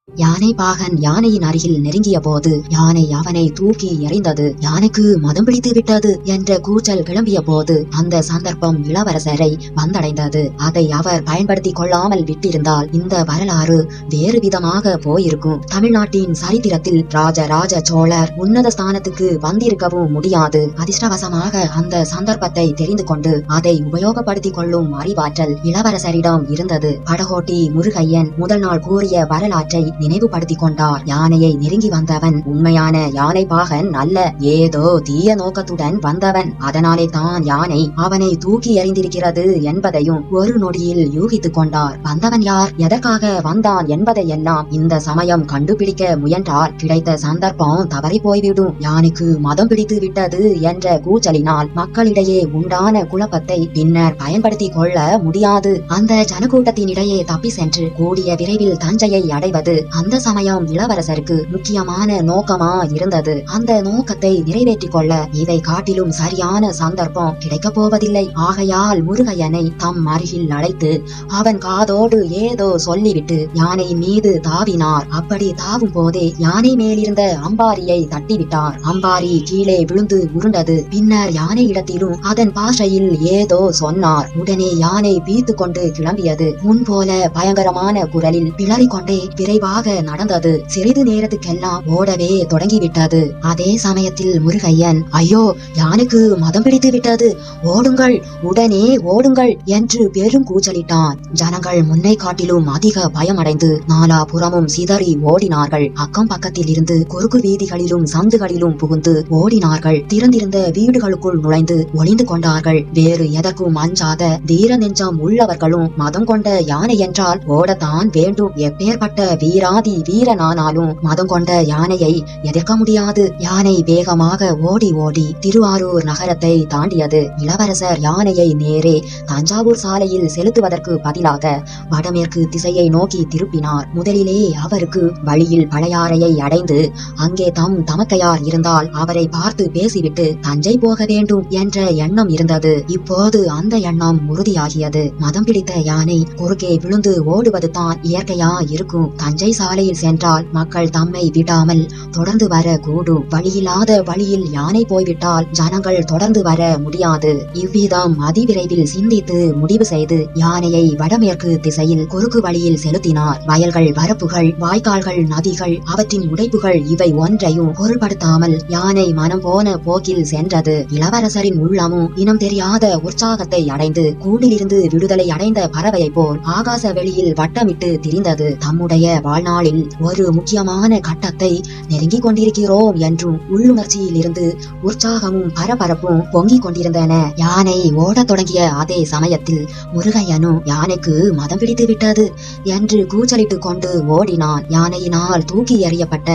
யானை பாகன் யானையின் அருகில் நெருங்கிய போது யானை அவனை தூக்கி எறிந்தது. யானைக்கு மதம் பிடித்து விட்டது என்ற கூச்சல் கிளம்பிய போது அந்த சந்தர்ப்பம் இளவரசரை வந்தடைந்தது. அதை அவர் பயன்படுத்தி கொள்ளாமல் விட்டிருந்தால் இந்த வரலாறு வேறு விதமாக போயிருக்கும். தமிழ்நாட்டின் சரித்திரத்தில் ராஜராஜ சோழர் உன்னத ஸ்தானத்துக்கு வந்திருக்கவும் முடியாது. அதிர்ஷ்டவசமாக அந்த சந்தர்ப்பத்தை தெரிந்து கொண்டு அதை உபயோகப்படுத்திக் கொள்ளும் அறிவாற்றல் இளவரசரிடம் இருந்தது. படகோட்டி முருகையன் முதல் நாள் கூறிய வரலாற்றை நினைவுபடுத்திக் கொண்டார். யானையை நெருங்கி வந்தவன் உண்மையான யானை பாகன் அல்ல, ஏதோ தீய நோக்கத்துடன் வந்தவன். அதனாலே தான் யானை அவனை தூக்கி எறிந்திருக்கிறது என்பதையும் ஒரு நொடியில் யூகித்துக் கொண்டார். வந்தவன் யார், எதற்காக வந்தான் என்பதை எல்லாம் இந்த சமயம் கண்டுபிடிக்க முயன்றால் கிடைத்த சந்தர்ப்பம் தவறி போய்விடும். யானைக்கு மதம் பிடித்து விட்டது என்ற கூச்சலினால் மக்களிடையே உண்டான குழப்பத்தை பின்னர் பயன்படுத்திக் கொள்ள முடியாது. அந்த ஜனக்கூட்டத்தினிடையே தப்பி சென்று கூடிய விரைவில் தஞ்சையை அடைவது அந்த சமயம் இளவரசருக்கு முக்கியமான நோக்கமா இருந்தது. அந்த நோக்கத்தை நிறைவேற்றிக் கொள்ள இதை காட்டிலும் சரியான சந்தர்ப்பம் கிடைக்கப் போவதில்லை. ஆகையால் முருகையனை தம் அருகில் அழைத்து அவன் காதோடு ஏதோ சொல்லிவிட்டு யானை மீது தாவினார். அப்படி தாவும் போதே யானை மேலிருந்த அம்பாரியை தட்டிவிட்டார். அம்பாரி கீழே விழுந்து உருண்டது. பின்னர் யானை இடத்திலும் அதன் பாஷையில் ஏதோ சொன்னார். உடனே யானை பீத்து கொண்டு கிளம்பியது. முன்போல பயங்கரமான குரலில் பிளறிக்கொண்டே விரைவாக நடந்தது. சிறிது நேரத்துக்கெல்லாம் ஓடவே தொடங்கிவிட்டது. அதே சமயத்தில் முருகையன், ஐயோ, யானைக்கு மதம் பிடித்து விட்டது, ஓடுங்கள், உடனே ஓடுங்கள் என்று பெரும் கூச்சலிட்டான். ஜனங்கள் முன்னை காட்டிலும் அதிக பயமடைந்து நாலா புறமும் சிதறி ஓடினார்கள். அக்கம் பக்கத்தில் இருந்து குறுக்கு வீதிகளிலும் சந்துகளிலும் புகுந்து ஓடினார்கள். திறந்திருந்த வீடுகளுக்குள் நுழைந்து ஒளிந்து கொண்டார்கள். வேறு எதற்கும் அஞ்சாத தீர நெஞ்சம் உள்ளவர்களும் மதம் கொண்ட யானை என்றால் ஓடத்தான் வேண்டும். எப்பேற்பட்ட வீராதி வீரனானாலும் மதம் கொண்ட யானையை எதிர்க்க முடியாது. யானை வேகமாக ஓடி ஓடி திருவாரூர் நகரத்தை தாண்டியது. இளவரசர் யானையை நேரே தஞ்சாவூர் சாலையில் செலுத்துவதற்கு பதிலாக வடமேற்கு திசையை நோக்கி திருப்பினார். முதலிலே அவருக்கு வழியில் பழையாறையை அடைந்து அங்கே தமக்கையார் இருந்தால் அவரை பார்த்து பேசிவிட்டு தஞ்சை போக வேண்டும் என்ற எண்ணம் இருந்தது. இப்போது அந்த எண்ணம் உறுதியாகியது. மதம் பிடித்த யானை குறுக்கே விழுந்து ஓடுவது தான் இயற்கையா இருக்கும். தஞ்சை சாலையில் சென்றால் மக்கள் தம்மை விடாமல் தொடர்ந்து வர கூடும். வழியில்லாத வழியில் யானை போய்விட்டால் ஜனங்கள் தொடர்ந்து வர முடியாது. இவ்விதம் அதிவிரைவில் சிந்தித்து முடிவு செய்து யானையை வடமேற்கு திசையில் குறுக்கு வழியில் செலுத்தினார். வயல்கள், வரப்புகள், வாய்க்கால்கள், நதிகள், அவற்றின் உடைப்புகள் இவை ஒன்றையும் பொருள்படுத்தாமல் யானை மனம் போன போக்கில் சென்றது. இளவரசரின் உள்ளமும் இனம் தெரியாத உற்சாகத்தை அடைந்து கூண்டிலிருந்து விடுதலை அடைந்த பறவையை போல் ஆகாச வெளியில் வட்டமிட்டு திரிந்தது. தம்முடைய வாழ்நாளில் ஒரு முக்கியமான கட்டத்தை நெருங்கிக் கொண்டிருக்கிறோம் என்றும் உள்ளுணர்ச்சியில் இருந்து உற்சாகமும் பரபரப்பும் பொங்கிக் கொண்டிருந்தன. யானை ஓடத் தொடங்கிய அதே சமயத்தில் முருகையனும் யானைக்கு மதம் பிடித்து விட்டது என்று கூச்சலிட்டுக் கொண்டு ஓடினான். யானையினால் தூக்கி எறியப்பட்ட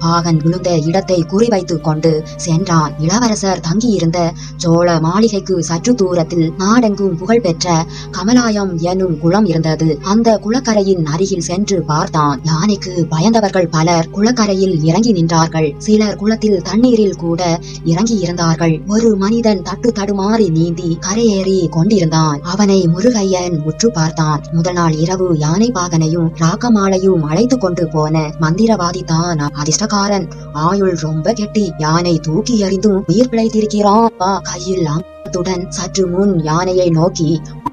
பாகன் விழுந்த இடத்தை குறிவைத்துக் கொண்டு சென்றான். இளவரசர் தங்கியிருந்த சோழ மாளிகைக்கு சற்று தூரத்தில் நாடெங்கும் புகழ்பெற்ற கமலாயம் என்னும் குளம் இருந்தது. அந்த குளக்கரையின் அருகில் சென்று பார்த்தான். யானைக்கு பயந்தவர்கள் பலர் குளக்கரையில் இறங்கி நின்றார்கள். சிலர் குளத்தில் தண்ணீரில் கூட இறங்கி இருந்தார்கள். ஒரு மனிதன் தட்டு தடுமாறி நீந்தி கரையேறி கொண்டிருந்தான். அவனை முருகையன் உற்று பார்த்தான். முதல் நாள் இரவு யானை பாகனையும் ராக்கமாலையும் அழைத்து கொண்டு போன மந்திரவாதி தான் அதிர்ஷ்டக்காரன். ஆயுள் ரொம்ப கெட்டி. யானை தூக்கி எறிந்தும் உயிர் பிழைத்திருக்கிறான். கையில் அங்குடன் சற்று முன் யானையை நோக்கி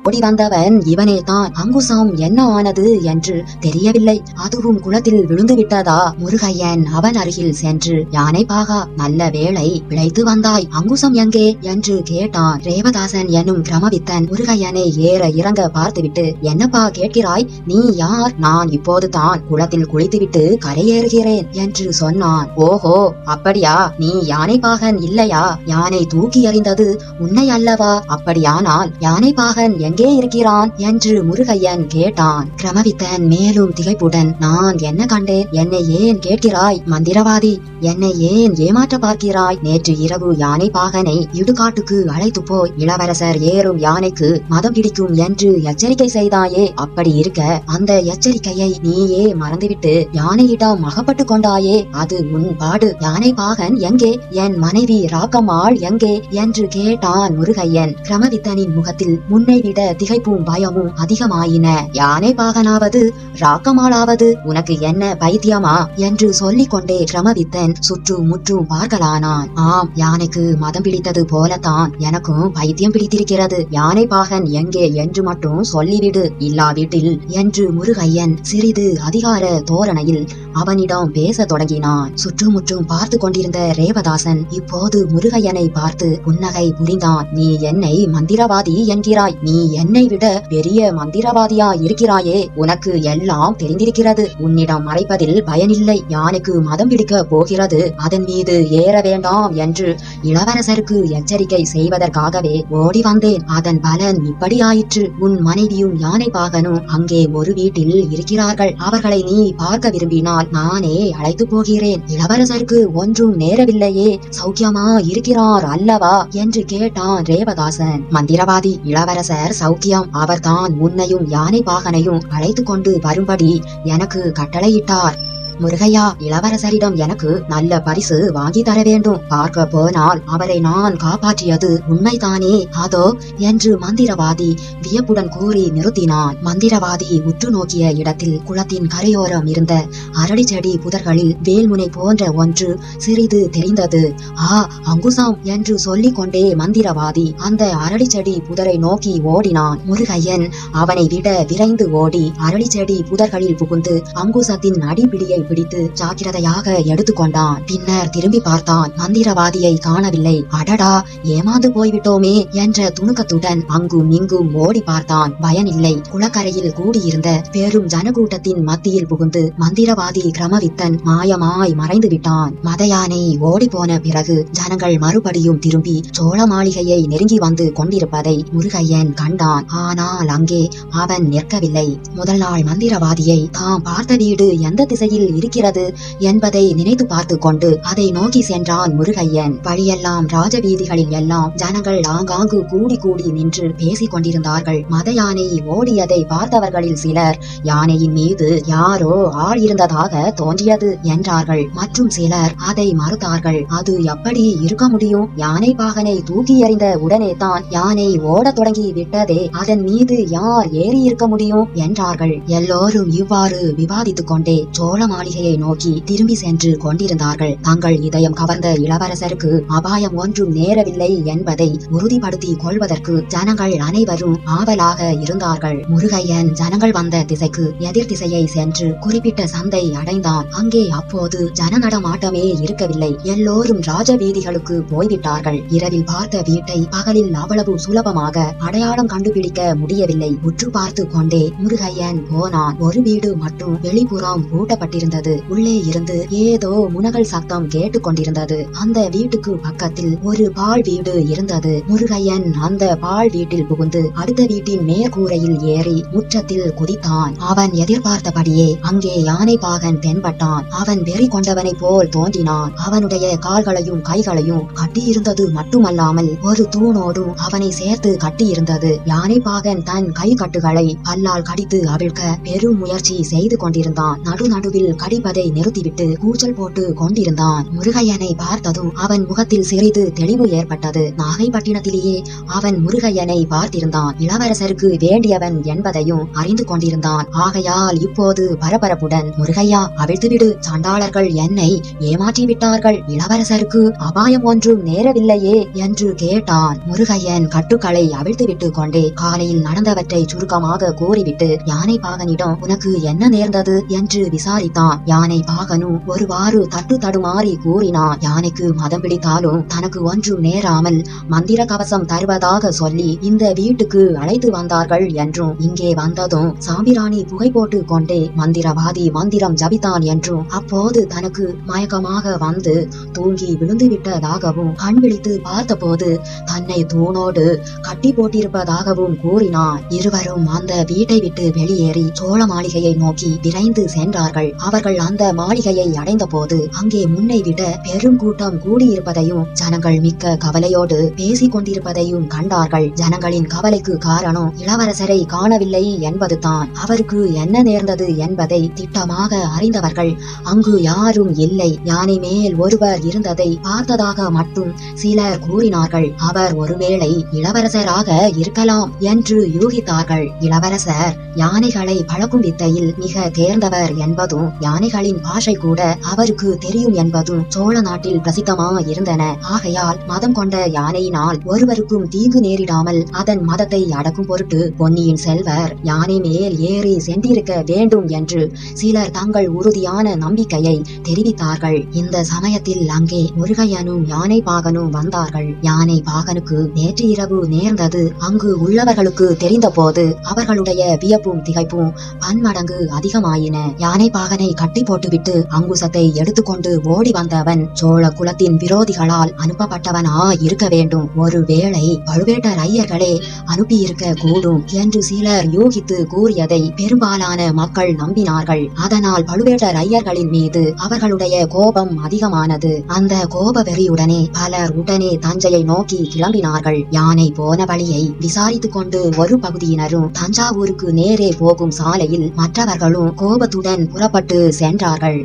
ஓடி வந்தவன் இவனே தான். அங்குசம் என்ன ஆனது என்று தெரியவில்லை. அதுவும் குளத்தில் விழுந்து விட்டதா? முருகையன் அவன் அருகில் சென்று, யானை பாகா, நல்ல வேளை பிழைத்து வந்தாய். அங்குசம் எங்கே என்று கேட்டான். ரேவதாசன் என்னும் கிரமவித்தன் முருகையனை ஏற இறங்க பார்த்துவிட்டு, என்னப்பா கேட்கிறாய்? நீ யார்? நான் இப்போது தான் குளத்தில் குளித்துவிட்டு கரையேறுகிறேன் என்று சொன்னான். ஓஹோ, அப்படியா? நீ யானை பாகன் இல்லையா? யானை தூக்கி எறிந்தது உன்னை அல்லவா? அப்படியானால் யானை பாகன் எங்கே இருக்கிறான் என்று முருகையன் கேட்டான். கிரமவித்தன் மேலும் திகைப்புடன், நான் என்ன கண்டேன்? என்னை ஏன் கேட்கிறாய்? மந்திரவாதி, என்னை ஏன் ஏமாற்ற பார்க்கிறாய்? நேற்று இரவு யானை பாகனை இடுகாட்டுக்கு அழைத்து போய் இளவரசர் ஏறும் யானைக்கு மதம் பிடிக்கும் என்று எச்சரிக்கை செய்தாயே. அப்படி இருக்க அந்த எச்சரிக்கையை நீயே மறந்துவிட்டு யானையிடம் அகப்பட்டு கொண்டாயே. அது உன் பாடு. யானை பாகன் எங்கே? என் மனைவி ராக்கம்மாள் எங்கே என்று கேட்டான் முருகையன். கிரமவித்தனின் முகத்தில் முன்னை விட திகைப்பும் பயமும் அதிகமாயின. யானை பாகனாவது ராக்கமாளாவது உனக்கு என்ன பைத்தியமா என்று சொல்லிக் கொண்டே கிரமவித்தன் சுற்றும் முற்றும் பார்க்கலானான். ஆம், யானைக்கு மதம் பிடித்தது போலத்தான் எனக்கும் பைத்தியம் பிடித்திருக்கிறது. யானை பாகன் எங்கே என்று மட்டும் சொல்லிவிடு, இல்லாவிட்டில் என்று முருகையன் சிறிது அதிகார தோரணையில் அவனிடம் பேச தொடங்கினான். சுற்றுமுற்றும் பார்த்து கொண்டிருந்த ரேவதாசன் இப்போது முருகையனை பார்த்து புன்னகை புரிந்தான். நீ என்னை மந்திரவாதி என்கிறாய், நீ என்னை விட பெரிய மந்திரவாதியா இருக்கிறாயே, உனக்கு எல்லாம் தெரிந்திருக்கிறது, உன்னிடம் மறைப்பதில் பயனில்லை. யானைக்கு மதம் பிடிக்க போகிறது, அதன் மீது ஏற வேண்டாம் என்று இளவரசருக்கு எச்சரிக்கை செய்வதற்காகவே ஓடி வந்தேன். அதன் பலன் இப்படி ஆயிற்று. உன் மனைவியும் யானை பாகனும் அங்கே ஒரு வீட்டில் இருக்கிறார்கள். அவர்களை நீ பார்க்க விரும்பினால் நானே அழைத்து போகிறேன். இளவரசருக்கு ஒன்றும் நேரவில்லையே, சௌக்கியமா இருக்கிறார் அல்லவா என்று கேட்டான் ரேவதாசன். மந்திரவாதி இளவரசர் சௌக்கியம். அவர்தான் உன்னையும் யானை பாகனையும் அழைத்து கொண்டு வரும்படி எனக்கு கட்டளையிட்டார். முருகையா, இளவரசரிடம் எனக்கு நல்ல பரிசு வாங்கி தர வேண்டும். பார்க்க போனால் அவரை நான் காப்பாற்றியது உண்மைதானே அதோ என்று மந்திரவாதி வியப்புடன் கூறி நிறுத்தினான். மந்திரவாதி உற்று நோக்கிய இடத்தில் குளத்தின் கரையோரம் இருந்த அரளி செடி புதர்களில் வேல்முனை போன்ற ஒன்று சிறிது தெரிந்தது. ஆ, அங்குசம் என்று சொல்லிக் கொண்டே மந்திரவாதி அந்த அரளி செடி புதரை நோக்கி ஓடினான். முருகையன் அவனை விட விரைந்து ஓடி அரளி செடி புதர்களில் புகுந்து அங்குசத்தின் அடிப்பிடியை பிடித்து ஜாக்கிரதையாக எடுத்துக்கொண்டான். பின்னர் திரும்பி பார்த்தான். மந்திரவாதியை காணவில்லை. அடடா, ஏமாந்து போய்விட்டோமே என்ற துணுக்கத்துடன் அங்கும் இங்கும் ஓடி பார்த்தான். பயனில்லை. குளக்கரையில் கூடியிருந்த பெரும் ஜனக்கூட்டத்தின் மத்தியில் புகுந்து மந்திரவாதி கிரமவித்தன் மாயமாய் மறைந்து விட்டான். மதயானை ஓடி போன பிறகு ஜனங்கள் மறுபடியும் திரும்பி சோழ மாளிகையை நெருங்கி வந்து கொண்டிருப்பதை முருகையன் கண்டான். ஆனால் அங்கே அவன் நிற்கவில்லை. முதல் நாள் மந்திரவாதியை தாம் பார்த்த வீடு எந்த திசையில் இருக்கிறது என்பதை நினைத்து பார்த்து கொண்டு அதை நோக்கி சென்றான் முருகையன். வழியெல்லாம் ராஜவீதிகளில் எல்லாம் ஜனங்கள் ஆங்காங்கு கூடி கூடி நின்று பேசிக் கொண்டிருந்தார்கள். மத யானை ஓடியதை பார்த்தவர்களில் சிலர் யானையின் மீது யாரோ ஆள் இருந்ததாக தோன்றியது என்றார்கள். மற்றும் சிலர் அதை மறுத்தார்கள். அது எப்படி இருக்க முடியும்? யானை பாகனை தூக்கி எறிந்த உடனே தான் யானை ஓடத் தொடங்கி விட்டதே, அதன் மீது யார் ஏறி இருக்க முடியும் என்றார்கள். எல்லோரும் இவ்வாறு விவாதித்துக் கொண்டே சோழ மாளிகையை நோக்கி திரும்பி சென்று கொண்டிருந்தார்கள். தங்கள் இதயம் கவர்ந்த இளவரசருக்கு அபாயம் ஒன்றும் நேரவில்லை என்பதை உறுதிப்படுத்தி கொள்வதற்கு ஜனங்கள் அனைவரும் ஆவலாக இருந்தார்கள். முருகையன் ஜனங்கள் வந்த திசைக்கு எதிர் திசையை சென்று குறிப்பிட்ட சந்தை அடைந்தான். அங்கே அப்போது ஜன நடமாட்டமே இருக்கவில்லை. எல்லோரும் ராஜ வீதிகளுக்கு போய்விட்டார்கள். இரவில் பார்த்த வீட்டை பகலில் அவ்வளவு சுலபமாக அடையாளம் கண்டுபிடிக்க முடியவில்லை. உற்று பார்த்து கொண்டே முருகையன் போனான். ஒரு வீடு மட்டும் வெளிப்புறம் பூட்டப்பட்டிருந்தது. உள்ளே இருந்து ஏதோ முனகல் சத்தம் கேட்டுக் கொண்டிருந்தது. அந்த வீட்டுக்கு பக்கத்தில் ஒரு பால் வீடு இருந்தது. முருகையன் அந்த பால் வீட்டில் புகுந்து அடுத்த வீட்டின் மேற்கூரையில் ஏறி முற்றத்தில் குதித்தான். அவன் எதிர்பார்த்தபடியே அங்கே யானை பாகன் தென்பட்டான். அவன் வெறி கொண்டவனை போல் தோன்றினான். அவனுடைய கால்களையும் கைகளையும் கட்டியிருந்தது மட்டுமல்லாமல் ஒரு தூணோடும் அவனை சேர்த்து கட்டியிருந்தது. யானை பாகன் தன் கை கட்டுகளை பல்லால் கடித்து அவிழ்க்க பெரும் முயற்சி செய்து கொண்டிருந்தான். நடுநடுவில் கடிப்பதை நிறுத்திவிட்டு கூச்சல் போட்டு கொண்டிருந்தான். முருகையனை பார்த்ததும் அவன் முகத்தில் சிறிது தெளிவு ஏற்பட்டது. நாகைப்பட்டினத்திலேயே அவன் முருகையனை பார்த்திருந்தான். இளவரசருக்கு வேண்டியவன் என்பதையும் அறிந்து கொண்டிருந்தான். ஆகையால் இப்போது பரபரப்புடன், முருகையா, அவிழ்த்துவிடு, சண்டாளர்கள் என்னை ஏமாற்றி விட்டார்கள், இளவரசருக்கு அபாயம் ஒன்றும் நேரவில்லையே என்று கேட்டான். முருகையன் கட்டுக்களை அவிழ்த்துவிட்டு கொண்டே காலையில் நடந்தவற்றை சுருக்கமாக கூறிவிட்டு யானை பாகனிடம் உனக்கு என்ன நேர்ந்தது என்று விசாரித்தான். யானை பாகனும் ஒருவாறு தட்டு தடுமாறி கூறினான். யானைக்கு மதம் பிடித்தாலும் தனக்கு ஒன்றும் நேராமல் மந்திர கவசம் தருவதாக சொல்லி இந்த வீட்டுக்கு அழைத்து வந்தார்கள் என்றும், இங்கே வந்ததும் சாம்பிராணி புகை போட்டு கொண்டே மந்திரவாதி மந்திரம் ஜபித்தான் என்றும், அப்போது தனக்கு மயக்கமாக வந்து தூங்கி விழுந்து விட்டதாகவும், கண் விழித்து பார்த்தபோது தன்னை தூணோடு கட்டி போட்டிருப்பதாகவும் கூறினான். இருவரும் அந்த வீட்டை விட்டு வெளியேறி சோழ மாளிகையை நோக்கி விரைந்து சென்றார்கள். அவர்கள் அந்த மாளிகையை அடைந்த போது அங்கே முன்னை விட பெரும் கூட்டம் கூடியிருப்பதையும் ஜனங்கள் மிக்க கவலையோடு பேசிக் கொண்டிருப்பதையும் கண்டார்கள். ஜனங்களின் கவலைக்கு காரணம் இளவரசரை காணவில்லை என்பதுதான். அவருக்கு என்ன நேர்ந்தது என்பதை திட்டமாக அறிந்தவர்கள் அங்கு யாரும் இல்லை. யானை மேல் ஒருவர் இருந்ததை பார்த்ததாக மட்டும் சிலர் கூறினார்கள். அவர் ஒருவேளை இளவரசராக இருக்கலாம் என்று யூகித்தார்கள். இளவரசர் யானைகளை பழக்கும் வித்தையில் மிக தேர்ந்தவர் என்பதும் யானைகளின் பாஷை கூட அவருக்கு தெரியும் என்பதும் சோழ நாட்டில் பிரசித்தமா இருந்தன. ஆகையால் மதம் கொண்ட யானையினால் ஒருவருக்கும் தீங்கு நேரிடாமல் அதன் மதத்தை அடக்கும் பொருட்டு பொன்னியின் செல்வர் யானை மேல் ஏறி சென்றிருக்க வேண்டும் என்று சிலர் தங்கள் உறுதியான நம்பிக்கையை தெரிவித்தார்கள். இந்த சமயத்தில் அங்கே முருகையனும் யானை பாகனும் வந்தார்கள். யானை பாகனுக்கு நேற்று இரவு நேர்ந்தது அங்கு உள்ளவர்களுக்கு தெரிந்த போது அவர்களுடைய வியப்பும் திகைப்பும் பன்மடங்கு அதிகமாயின. யானை பாகனை கட்டி போட்டுவிட்டு அங்குசத்தை எடுத்துக்கொண்டு ஓடி வந்தவன் சோழ குலத்தின் விரோதிகளால் அனுப்பப்பட்டவனா இருக்க வேண்டும். ஒருவேளை பழுவேட்டரையர்களே அனுப்பியிருக்க கூடும் என்று சிலர் யூகித்து கூறியதை பெரும்பாலான மக்கள் நம்பினார்கள். அதனால் பழுவேட்டரையர்களின் மீது அவர்களுடைய கோபம் அதிகமானது. அந்த கோப வெறியுடனே பலர் உடனே தஞ்சையை நோக்கி கிளம்பினார்கள். யானை போன வழியை விசாரித்துக் கொண்டு ஒரு பகுதியினரும் தஞ்சாவூருக்கு நேரே போகும் சாலையில் மற்றவர்களும் கோபத்துடன் புறப்பட்டு சென்றார்கள்.